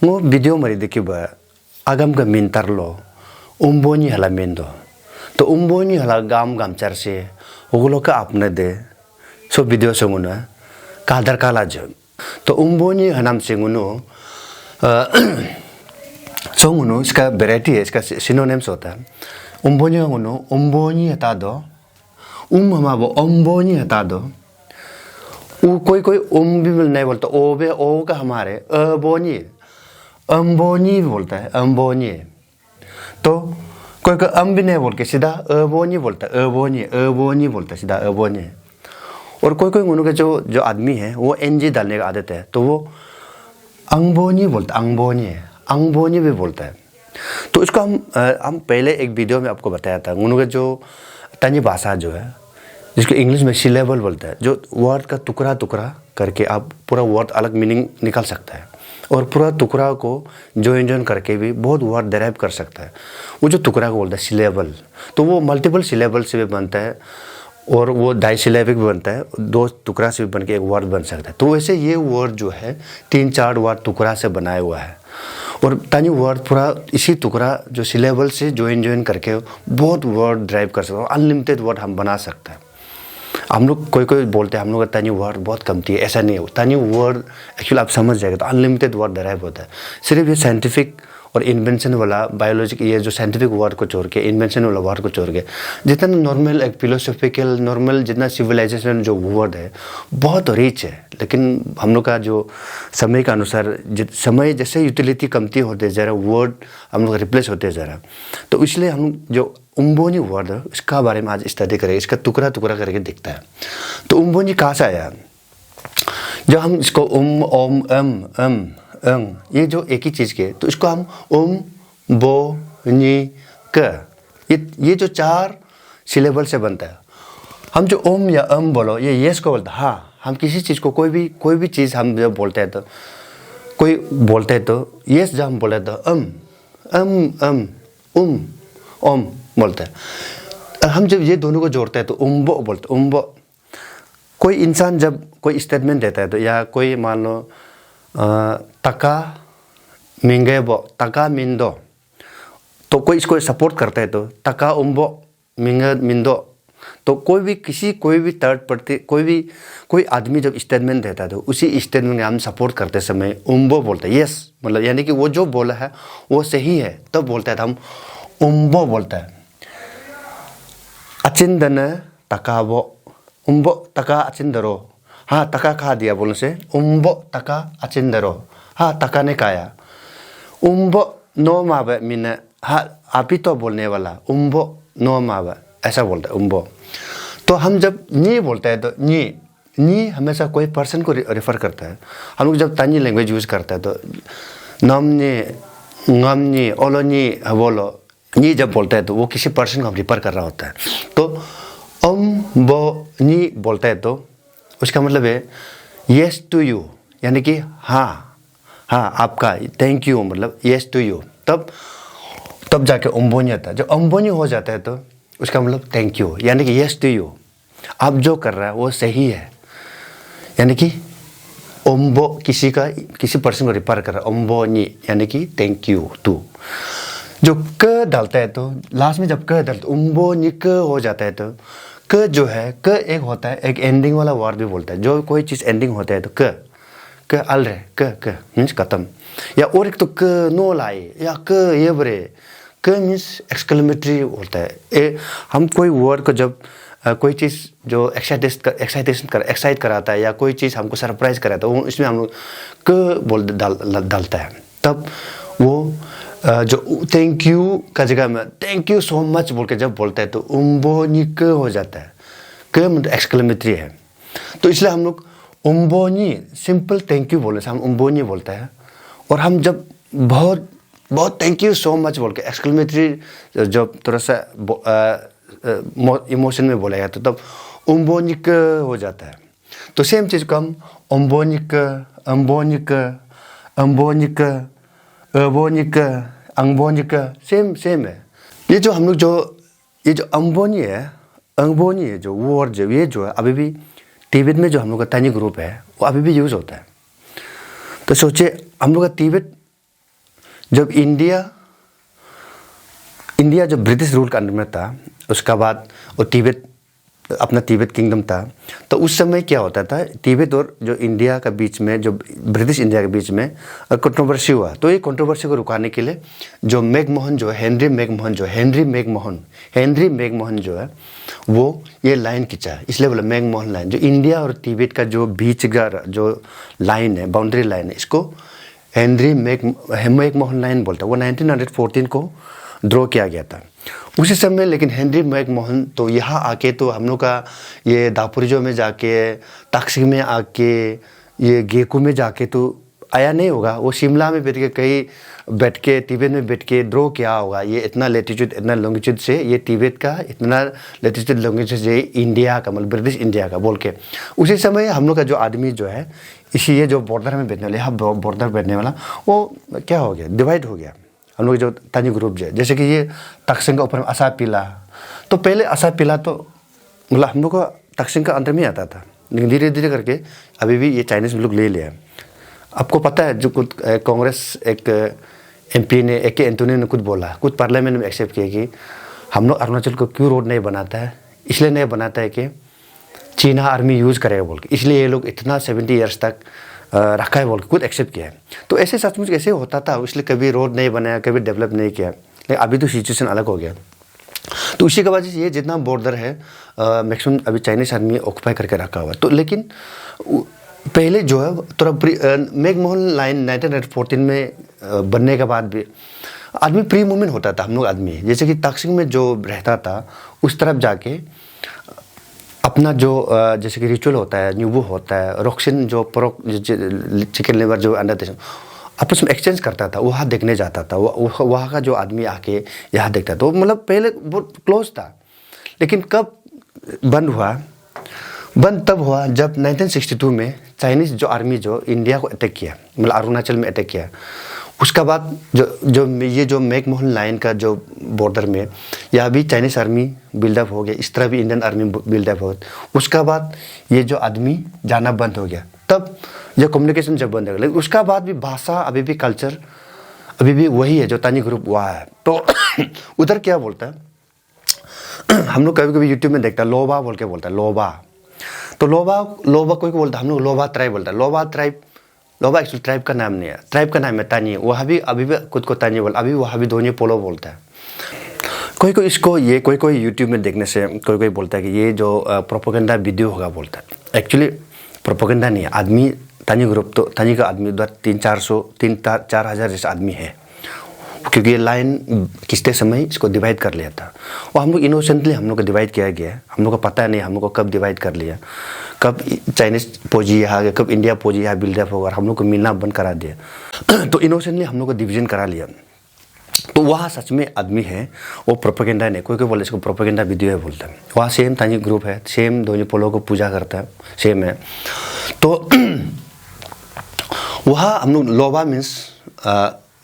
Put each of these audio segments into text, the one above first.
ngo video mari dekiba agam ga mintar lo umboni hala mendo to umboni hala gam charse ogulo ka apne de so video songuna kadar kala je तो उम्बोनी हनाम सिंगुनो सोंगुनो इसका variety है, इसका synonyms होता है। उम्बोनी गुनो उम्बोनी हटा दो, हमारे उम्बोनी हटा दो। कोई भी नहीं बोलता, ओ का हमारे अम्बोनी भी बोलता है, अम्बोनी। तो कोई भी नहीं बोल के सीधा अम्बोनी बोलता है, अम्बोनी बोलता है सीधा अम्बोनी। और कोई उनके जो आदमी है वो एनजी डालने का आदत है, तो वो अंगबोनी बोलता, अंगबोनी भी बोलता है। तो इसको हम पहले एक वीडियो में आपको बताया था, उनके जो तनी भाषा जो है जिसको इंग्लिश में सिलेबल बोलता है, जो वर्ड का टुकड़ा करके आप पूरा वर्ड अलग मीनिंग निकाल सकता है और पूरा टुकड़ा को जॉइन करके भी बहुत वर्ड डेराइव कर सकता है। वो जो टुकड़ा को बोलता है सिलेबल, तो वो मल्टीपल सिलेबल से भी बनता है और वो डाइसिलेबिक भी बनता है, दो टुकड़ा से भी बन के एक वर्ड बन सकता है। तो वैसे ये वर्ड जो है 3-4 वर्ड टुकड़ा से बनाया हुआ है और तानी वर्ड पूरा इसी टुकड़ा जो सिलेबल से जॉइन करके बहुत वर्ड ड्राइव कर सकते हो, अनलिमिटेड वर्ड हम बना सकते हैं। हम लोग कोई बोलते हैं हम लोग का तानी वर्ड बहुत कमती है, ऐसा नहीं है। तानी वर्ड एक्चुअली आप समझ जाएगा तो अनलिमिटेड वर्ड ड्राइव होता है। सिर्फ ये साइंटिफिक और इन्वेंशन वाला बायोलॉजिक, ये जो साइंटिफिक वर्ड को छोड़ के इन्वेंशन वाला वर्ड को छोड़ के जितना नॉर्मल एक फिलोसॉफिकल नॉर्मल जितना सिविलाइजेशन जो वर्ड है बहुत रिच है। लेकिन हम लोग का जो समय के अनुसार समय जैसे यूटिलिटी कमती होते जा रहा, वर्ड हम लोग रिप्लेस होते जा रहा, तो इसलिए हम जो उम्बोनी वर्ड है इसका बारे में आज स्टडी करेंगे। इसका टुकड़ा करके दिखता है। तो उम्बोनी कहाँ से आया? जब हम इसको ओम ये जो एक ही चीज़ के, तो इसको हम बो नी क, ये जो 4 सिलेबल से बनता है। हम जो ओम या बोलो ये यस को बोलता है। हाँ, हम किसी चीज़ को कोई भी चीज़ हम जब बोलते हैं तो कोई बोलते हैं तो यस जब हम बोले तो ओम बोलते हैं। हम जब ये दोनों को जोड़ते हैं तो उम्बो बोलते, उम्बो। कोई इंसान जब कोई स्टेटमेंट देता है तो, या कोई मान लो तका मिंगेबो, तका मिंदो, तो कोई इसको सपोर्ट करता है तो तका उम्बो मिंदो। तो कोई भी थर्ड पार्टी कोई आदमी जब स्टेटमेंट देता है तो उसी स्टेटमेंट में हम सपोर्ट करते समय उम्बो बोलते हैं, यस मतलब यानी कि वो जो बोला है वो सही है, तब तो बोलता है तो हम उम्बो बोलता है। अचिंदन तकाबो, उम्बो तका अचिंदरो, हाँ तका खा दिया बोलने से उम्बो तका अचिंदरो, हाँ तका ने खाया। उम्बो नो मावे मीने, हाँ आप ही तो बोलने वाला, उम्बो नो मावे ऐसा बोलता है उम्बो। तो हम जब नी बोलते हैं तो नी हमेशा कोई पर्सन को रेफर करता है। हम लोग जब तानी लैंग्वेज यूज़ करते हैं तो नमनी ngमनी ओलोनी बोलो, नी जब बोलता है तो वो किसी पर्सन को हम रेफर कर रहा होता है। तो बो नी बोलता है तो उसका मतलब है येस टू यू, यानी कि हाँ आपका, थैंक यू मतलब येस टू यू। तब जाके उम्बोनी आता है। जब उम्बोनी हो जाता है तो उसका मतलब थैंक यू, यानी कि येस टू यू, आप जो कर रहा है वो सही है। यानी कि उम्बो किसी पर्सन को रिफर कर रहा है, उम्बोनी यानी कि थैंक यू टू। जो क डालता है तो लास्ट में जब क डालता है उम्बोनी क हो जाता है तो क जो है, क एक होता है, एक एंडिंग वाला वर्ड भी बोलता है। जो कोई चीज़ एंडिंग होता है तो क अल रहे, क मीन्स खत्म। या और एक तो क नो लाए, या क ये बरे, क मीन्स एक्सक्लेमेटरी होता है। हम कोई वर्ड को जब कोई चीज़ जो एक्साइट कराता है या कोई चीज़ हमको सरप्राइज कराता है, वो इसमें हम लोग क बोल डालता है। तब वो जो थैंक यू का जगह में थैंक यू सो मच बोल के जब बोलता है तो उम्बोनी क हो जाता है। क मतलब एक्सक्लेमेटरी है। तो इसलिए हम लोग उम्बोनी सिंपल थैंक यू बोलने से हम उम्बोनी बोलते हैं। और हम जब बहुत थैंक यू सो मच बोल के एक्सक्लेमेटरी जब थोड़ा सा इमोशन में बोला जाता है तब उम्बोनी क हो जाता है। तो सेम चीज़ को हम उम्बोनी क अंगबोनी का सेम है। ये जो हम लोग ये जो अंगबोनी है जो वर्ड जो ये जो है अभी भी तिब्बत में जो हम लोग का तानी ग्रुप है वो अभी भी यूज़ होता है। तो सोचिए हम लोग का तिब्बत जब इंडिया जब ब्रिटिश रूल का अंडर में था, उसका बाद वो तिब्बत अपना तिब्बत किंगडम था, तो उस समय क्या होता था, तिब्बत और जो इंडिया का बीच में, जो ब्रिटिश इंडिया के बीच में कंट्रोवर्सी हुआ। तो ये कंट्रोवर्सी को रुकाने के लिए जो मैकमोहन जो हेनरी मैकमोहन जो है वो ये लाइन खींचा, इसलिए बोला मैकमोहन लाइन। जो इंडिया और तिब्बत का जो बीच का जो लाइन है, बाउंड्री लाइन है, इसको हेनरी मैकमोहन लाइन बोलता है। वो 1914 को ड्रॉ किया गया था उसी समय। लेकिन हेनरी मैकमोहन तो यहाँ आके तो हम लोग का ये दापुरिजो में जाके, ताक्सिंग में आके, ये गेको में जाके तो आया नहीं होगा। वो शिमला में बैठ के कहीं बैठ के तिब्बत में बैठ के ड्रॉ किया होगा। ये इतना लेटीट्यूड इतना लॉन्गिट्यूड से ये तिब्बत का, इतना लेटीट्यूड लॉन्गिट्यूड से इंडिया का, मतलब ब्रिटिश इंडिया का बोल के। उसी समय हम लोग का जो आदमी जो है, इसी ये जो बॉर्डर में बैठने वाला, यहाँ बॉर्डर बैठने वाला, वो क्या हो गया, डिवाइड हो गया। हम लोग जो तानी ग्रुप जो है, जैसे कि ये ताक्सिंग का ऊपर में असा पीला, तो पहले असा पीला तो मतलब हम लोग को ताक्सिंग का अंदर में आता था, लेकिन धीरे धीरे करके अभी भी ये चाइनीज लोग ले लिया। आपको पता है जो कुछ कांग्रेस एक एमपी ने, AK एंटोनी ने कुछ बोला, कुछ पार्लियामेंट में एक्सेप्ट किया कि हम लोग अरुणाचल को क्यों रोड नहीं बनाता है, इसलिए नहीं बनाता है कि चीना आर्मी यूज़ करेगा बोल के, इसलिए ये लोग इतना 70 ईयर्स तक रखा है बोल के खुद एक्सेप्ट किया है। तो ऐसे सचमुच ऐसे होता था, इसलिए कभी रोड नहीं बनाया, कभी डेवलप नहीं किया। लेकिन अभी तो सिचुएशन अलग हो गया। तो उसी के वजह से ये जितना बॉर्डर है मैक्सिमम अभी चाइनीज आर्मी ऑक्यूपाई करके रखा हुआ है। तो लेकिन पहले जो है थोड़ा मैकमोहन लाइन 1914 में बनने के बाद भी आदमी प्री मूवमेंट होता था। हम लोग आदमी जैसे कि ताक्सिंग में जो रहता था उस तरफ जाके अपना जो जैसे कि रिचुअल होता है, न्यूबू होता है, रोक्सिन जो चिकन लिवर जो अंडा देश आपस में एक्सचेंज करता था, वहाँ देखने जाता था। वहाँ का जो आदमी आके यहाँ देखता था, मतलब पहले बहुत क्लोज था। लेकिन कब बंद हुआ, बंद तब हुआ जब 1962 में चाइनीज़ जो आर्मी जो इंडिया को अटैक किया, मतलब अरुणाचल में अटैक किया। उसका बाद ये जो मैकमोहन लाइन का जो बॉर्डर में यहाँ भी चाइनीज़ आर्मी बिल्डअप हो गया, इस तरह भी इंडियन आर्मी बिल्डअप हो गया। उसका बाद ये जो आदमी जाना बंद हो गया, तब जो कम्युनिकेशन जब बंद हो गया। लेकिन उसका बाद भी भाषा अभी भी कल्चर अभी भी वही है जो तानी ग्रुप वहाँ है। तो उधर क्या बोलता है, हम लोग कभी कभी यूट्यूब में देखता है लोबा बोल के बोलता है, लोबा। तो लोबा कोई को बोलता है, हम लोग लोबा ट्राइब बोलता है। लोबा एक्चुअली ट्राइब का नाम नहीं है, ट्राइब का नाम है तानी। वहाँ भी अभी भी खुद को तानी बोलता, अभी वहाँ भी दोनी पोलो बोलता है। कोई इसको ये कोई यूट्यूब में देखने से कोई बोलता है कि ये जो प्रोपेगेंडा वीडियो होगा बोलता है। एक्चुअली प्रोपेगेंडा नहीं है। आदमी तानी ग्रुप तो तानी का आदमी उधर 3-4 हज़ार जैसा आदमी है, क्योंकि ये लाइन खींचते समय इसको डिवाइड कर लिया था। और हम लोग इनोसेंटली हम लोग को डिवाइड किया गया है। हम लोग को पता नहीं हम लोग को कब डिवाइड कर लिया, कब चाइनीज फौजी यहाँ आ गया, कब इंडिया फौजी यहाँ बिल्डअप होगा, हम लोग को मिलना बंद करा दिया। तो इनोसेंटली हम लोग को डिवीजन करा लिया। तो वहाँ सच में आदमी है, वो प्रोपेगेंडा नहीं। कोई बोले इसको प्रोपेगेंडा वीडियो है बोलता है। वहाँ सेम तानी ग्रुप है, सेम दोनों पोलो को पूजा करता है, सेम है। तो वहाँ हम लोग लोबा मीन्स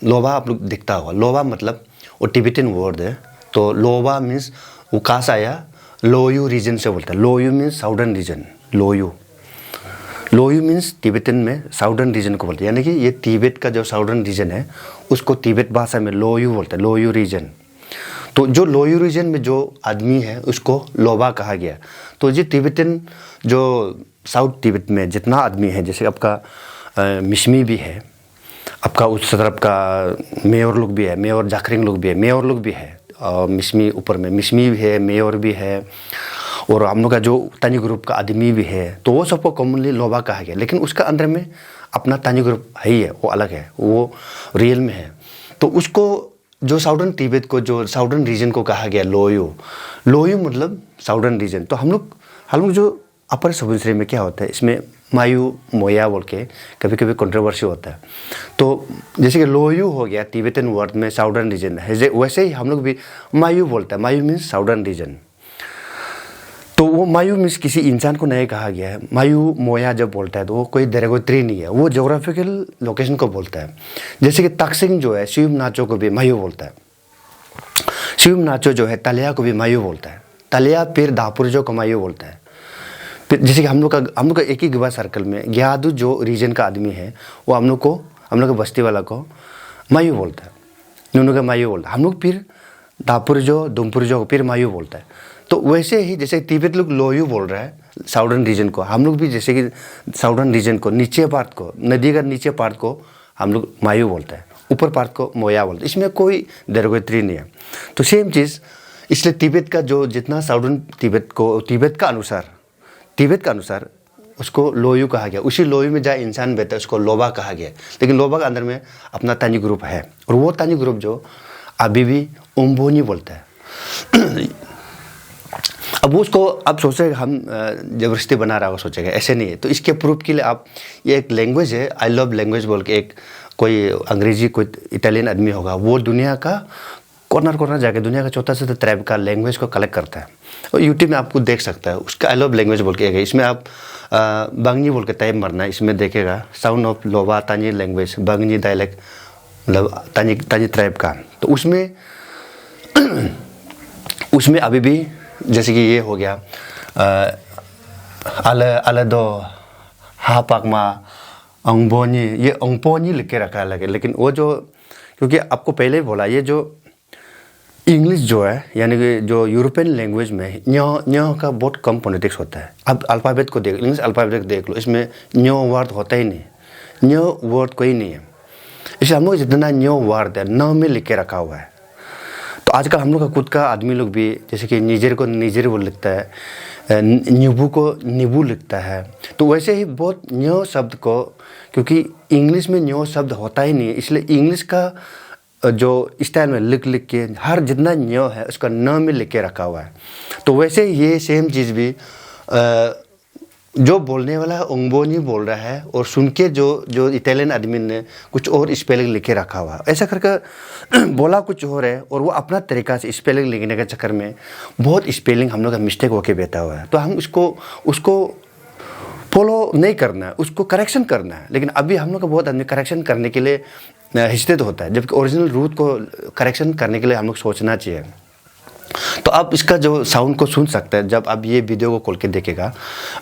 लोबा आप लोग दिखता होगा। लोबा मतलब वो टिबेटन वर्ड है। तो लोबा मीन्स वो कहाँ से आया, लोयू रीजन से बोलता है। लोयू मीन्स साउदर्न रीजन, लोयू मीन्स तिब्बतन में साउदर्न रीजन को बोलते हैं। यानी कि ये तिब्बत का जो साउदर्न रीजन है उसको तिब्बत भाषा में लोयू बोलते हैं, लोयू रीजन। तो जो लोयू रीजन में जो आदमी है उसको लोबा कहा गया। तो ये तिब्बतन जो साउथ तिब्बत में जितना आदमी है, जैसे आपका मिशमी भी है, आपका उस तरफ का मेयर लोग भी है, मेयर जाखरिंग लोग भी है, मेयर लोग भी है, और मिशमी ऊपर में मिशमी भी है, मेयर भी है, और हम लोग का जो तानी ग्रुप का आदमी भी है। तो वो सबको कॉमनली लोबा कहा गया। लेकिन उसका अंदर में अपना तानी ग्रुप है ही है, वो अलग है, वो रियल में है। तो उसको जो साउदर्न तिब्बत को जो साउदर्न रीजन को कहा गया लोयू मतलब साउदर्न रीजन। तो हम लोग जो अपर सुबनसिरी में क्या होता है, इसमें मायू मोया बोल के कभी कभी कंट्रोवर्सी होता है। तो जैसे कि लोयू हो गया तिब्बतन वर्ड में साउदर्न रीजन है, वैसे ही हम लोग भी मायू बोलते हैं। मायू मीन्स साउदर्न रीजन। तो वो मायू मीन्स किसी इंसान को नहीं कहा गया है। मायू मोया जब बोलता है तो वो कोई डेरोगेटरी नहीं है, वो जोग्राफिकल लोकेशन को बोलता है। जैसे कि ताक्सिंग जो है शिव नाचो को भी मायू बोलता है। शिव नाचो जो है तलिया को भी मायू बोलता है। तलिया फिर दापुरजो को मायू बोलता है। फिर जैसे कि हम लोग का एक ही गिवा सर्कल में ग्यादू जो रीजन का आदमी है वो हम लोग का बस्ती वाला को मायू बोलता है। नुनु का मायू बोलता है। हम लोग फिर दापुरजो दुमपुरजो फिर मायू बोलता है। तो वैसे ही जैसे तिब्बत लोग लोयू बोल रहा है साउदर्न रीजन को, हम लोग भी जैसे कि साउदर्न रीजन को नीचे पार्ट को, नदी का नीचे पार्ट को हम लोग मायू बोलते हैं, ऊपर पार्ट को मोया बोलते हैं। इसमें कोई डेरोगेटरी नहीं है। तो सेम चीज़, इसलिए तिब्बत का जो जितना साउदर्न तिब्बत को तिब्बत का अनुसार उसको लोयू कहा गया। उसी लोयू में जहाँ इंसान बैठा है उसको लोबा कहा गया। लेकिन लोबा के अंदर में अपना तानी ग्रुप है, और वो तानी ग्रुप जो अभी भी उम्बोनी बोलता है। अब उसको अब सोचेगा हम जबरदस्ती बना रहा होगा, सोचेगा, ऐसे नहीं है। तो इसके प्रूफ के लिए आप, ये एक लैंग्वेज है, आई लव लैंग्वेज बोल के एक कोई अंग्रेजी कोई इटालियन आदमी होगा, वो दुनिया का कॉर्नर जाके दुनिया का छोटा सा ट्राइब का लैंग्वेज को कलेक्ट करता है, और यूट्यूब में आपको देख सकता है। उसका आई लव लैंग्वेज बोल के एक है, इसमें आप बांगनी बोल के टाइप मरना है, इसमें देखेगा साउंड ऑफ लोबा तानी लैंग्वेज, बांगनी डायलेक्ट, मतलब तानी ट्राइब का। तो उसमें अभी भी जैसे कि ये हो गया अलदो हापाकमा अंगबोनी, ये अंगपोनी लिख के रखा है। लेकिन वो जो, क्योंकि आपको पहले ही बोला, ये जो इंग्लिश जो है, यानी कि जो यूरोपियन लैंग्वेज में न्यो का बहुत कम फोनेटिक्स होता है। अब अल्फ़ाबेट को देख, इंग्लिश अल्फ़ाबेट देख लो, इसमें न्यो वर्ड होता ही नहीं, न्यो वर्ड कोई नहीं है। इसलिए हम लोग जितना न्यो वर्ड है न में लिख के रखा हुआ है। तो आजकल हम लोग का खुद का आदमी लोग भी, जैसे कि निजर को निजर वो लिखता है, नींबू को नींबू लिखता है। तो वैसे ही बहुत न्यो शब्द को, क्योंकि इंग्लिश में न्यो शब्द होता ही नहीं है, इसलिए इंग्लिश का जो स्टाइल में लिख के हर जितना न्यो है उसका न में लिख के रखा हुआ है। तो वैसे ये सेम चीज़ भी जो बोलने वाला उंगबोनी बोल रहा है, और सुन के जो इटालियन आदमी ने कुछ और स्पेलिंग लिखे रखा हुआ है, ऐसा करके बोला कुछ और है, और वो अपना तरीका से स्पेलिंग लिखने के चक्कर में बहुत स्पेलिंग हम लोग का मिस्टेक होके बैठा हुआ है। तो हम उसको फॉलो नहीं करना है, उसको करेक्शन करना है। लेकिन अभी हम लोग का बहुत आदमी करेक्शन करने के लिए हिचकित होता है, जबकि ओरिजिनल रूट को करेक्शन करने के लिए हम लोग सोचना चाहिए। तो आप इसका जो साउंड को सुन सकते हैं, जब आप ये वीडियो को खोल के देखेगा,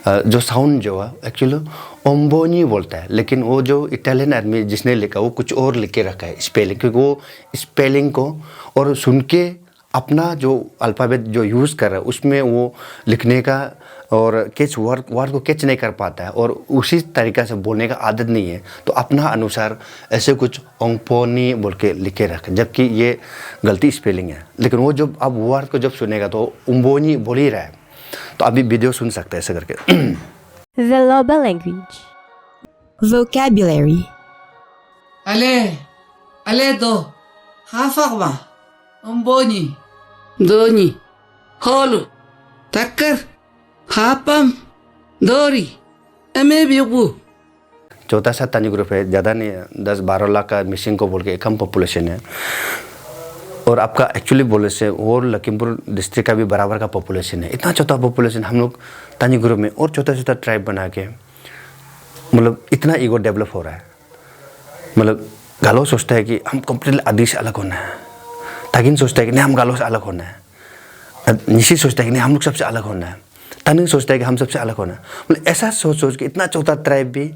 जो साउंड जो है एक्चुअली ओम्बोनी बोलता है, लेकिन वो जो इटालियन आदमी जिसने लिखा वो कुछ और लिख के रखा है स्पेलिंग, क्योंकि वो स्पेलिंग को और सुन के अपना जो अल्फ़ाबेट जो यूज़ कर रहा है उसमें वो लिखने का और कैच वर्ड को कैच नहीं कर पाता है, और उसी तरीक़ा से बोलने का आदत नहीं है। तो अपना अनुसार ऐसे कुछ ओंपोनी बोल के लिखे रखे, जबकि ये गलती स्पेलिंग है। लेकिन वो जब आप वर्ड को जब सुनेगा तो उम्बोनी बोल ही रहा है। तो अभी वीडियो सुन सकते हैं ऐसे करके। The Loba language. Vocabulary. Aledo, hafakma, umboni, doni, holu, takkar, hapam, dori, emebiubu. चौथा सा तानी ग्रुप है, ज़्यादा नहीं है, 10-12 लाख का मिसिंग को बोल के कम पॉपुलेशन है। और आपका एक्चुअली बोले से और लखीमपुर डिस्ट्रिक्ट का भी बराबर का पॉपुलेशन है। इतना छोटा पॉपुलेशन हम लोग तानी ग्रुप में और छोटा ट्राइब बना के, मतलब इतना ईगो डेवलप हो रहा है। मतलब गालो सोचता है कि हम कम्प्लीटली आदि से अलग होना है, तागिन सोचता है कि नहीं हम गालो से अलग होना है, निशी सोचता है कि नहीं हम लोग सबसे अलग होना है, तानिन सोचता है कि हम सबसे अलग होना है। मतलब ऐसा सोच के इतना छोटा ट्राइब भी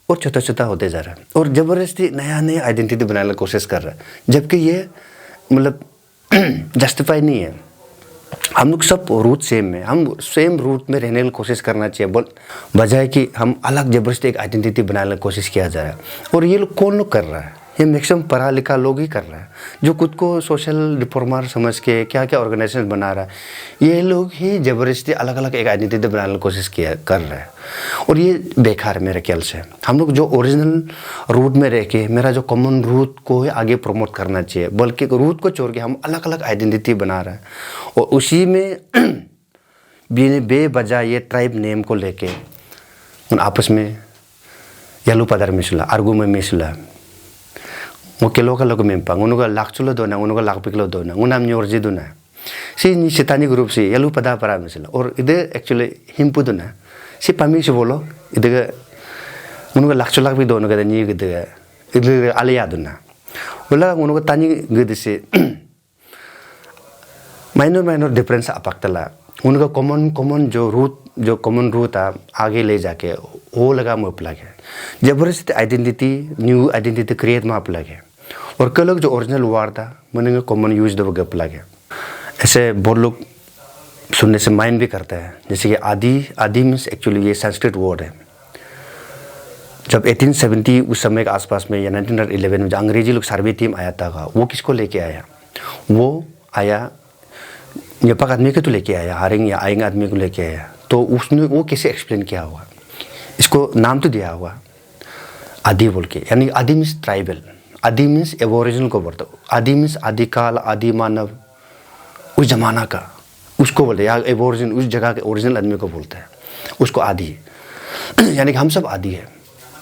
और छोटा होते जा रहा है, और ज़बरदस्ती नया आइडेंटिटी बनाने की कोशिश कर रहा है, जबकि ये मतलब जस्टिफाई नहीं है। हम लोग सब रूट सेम है, हम सेम रूट में रहने की कोशिश करना चाहिए, बजाय कि हम अलग ज़बरदस्ती एक आइडेंटिटी बनाने की कोशिश किया जा रहा है। और ये लोग कौन लोग कर रहा है? ये मैक्सिमम पढ़ा लिखा लोग ही कर रहा है, जो खुद को सोशल रिफॉर्मर समझ के क्या ऑर्गेनाइजेशन बना रहा है। ये लोग ही ज़बरदस्ती अलग अलग एक आइडेंटिटी बनाने की कोशिश कर रहा है, और ये बेकार है मेरे ख्याल से। हम लोग जो ओरिजिनल रूट में रह के मेरा जो कॉमन रूट को ही आगे प्रमोट करना चाहिए, बल्कि रूट को छोड़ के हम अलग अलग आइडेंटिटी बना रहे हैं, और उसी में बेवजह ये ट्राइब नेम को लेके उन आपस में यालू पदार मिसला आर्गू में मिसला वो केलो का लोग मेंपांग उनका लाख चुलो दोना उनका लाख पिकलो दोना उनाम न्योरजी दोना सी निशितानी ग्रुप से यालू पदा परा मिसला। और इधर एक्चुअली हिम्पू दोना सी पामी से बोलो इधर उनका लाख चुलाक भी दोनों का नी इधर आलिया दोना बोला उनका तानी गद से माइनर डिफरेंस अपकतला उनका कॉमन जो कॉमन रूट था आगे ले जाके वो लगा मुँह लगे ज़बरदस्ती आइडेंटिटी न्यू आइडेंटिटी क्रिएट में आप लगे। और कल जो ओरिजिनल वर्ड था मैंने कॉमन यूज दो गप लगे ऐसे बहुत लोग सुनने से माइंड भी करते हैं जैसे कि आदि मीन्स एक्चुअली ये संस्कृत वर्ड है। जब 1870 उस समय के आसपास में या 1911 में जो अंग्रेजी लोग सर्वे टीम आया था वो किसको लेके आया? वो आया नेपाक आदमी को तो लेके आया, हारेंग या आएंगे आदमी को लेके आया। तो उसने वो कैसे एक्सप्लेन किया हुआ, इसको नाम तो दिया हुआ आदि बोल के, यानी आदि मीन्स ट्राइबल, आदि मीन्स एबोरिजिनल को बोलते, आदि मीन्स आदिकाल, आदि मानव, उस जमाना का उसको बोलते हैं, या एबोरिजिन उस जगह के ओरिजिनल आदमी को बोलते हैं, उसको आदि यानी कि हम सब आदि है।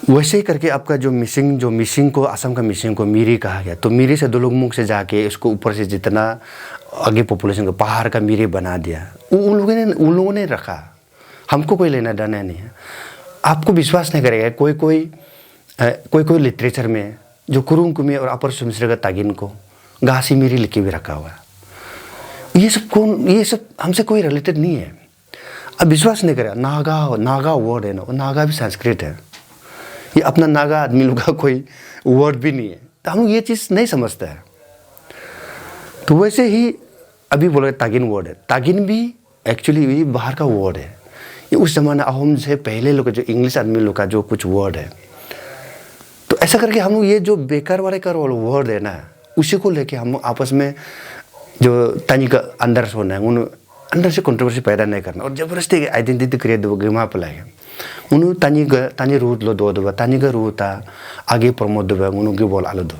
वैसे ही करके आपका जो मिसिंग को असम का मिसिंग को मीरी कहा गया। तो मीरी से दो लोग मुख से जाके इसको ऊपर से जितना आगे पॉपुलेशन को पहाड़ का मीरी बना दिया, उन लोगों ने रखा। हमको कोई लेना देना नहीं है। आपको विश्वास नहीं करेगा कोई लिटरेचर में जो कुरुंग कुमे और अपर सुमिश्र का तागिन को घासी मीरी लिख के भी रखा हुआ है। ये सब हमसे कोई रिलेटेड नहीं है। अब विश्वास नहीं करेगा। नागा वर्ड है ना, वो नागा भी संस्कृत है, ये अपना नागा आदमी लोग का कोई वर्ड भी नहीं है। तो हम लोग ये चीज़ नहीं समझते हैं। तो वैसे ही अभी बोला तागिन वर्ड है, तागिन भी एक्चुअली ये बाहर का वर्ड है। ये उस जमाना अहोम से पहले लोग जो इंग्लिश आदमी लोग का जो कुछ वर्ड है। तो ऐसा करके हम लोग ये जो बेकार वाले का वर्ड है ना, उसी को लेके हम आपस में जो तानी का अंदर सोना है, उन अंदर से कंट्रोवर्सी पैदा नहीं करना और जबरदस्ती आइडेंटिटी क्रिएट दो गिमा पलाए उन्होंने तानी रूट लो दो तानी का रूट आगे प्रमोद दो उन्होंने बोल आलो दो।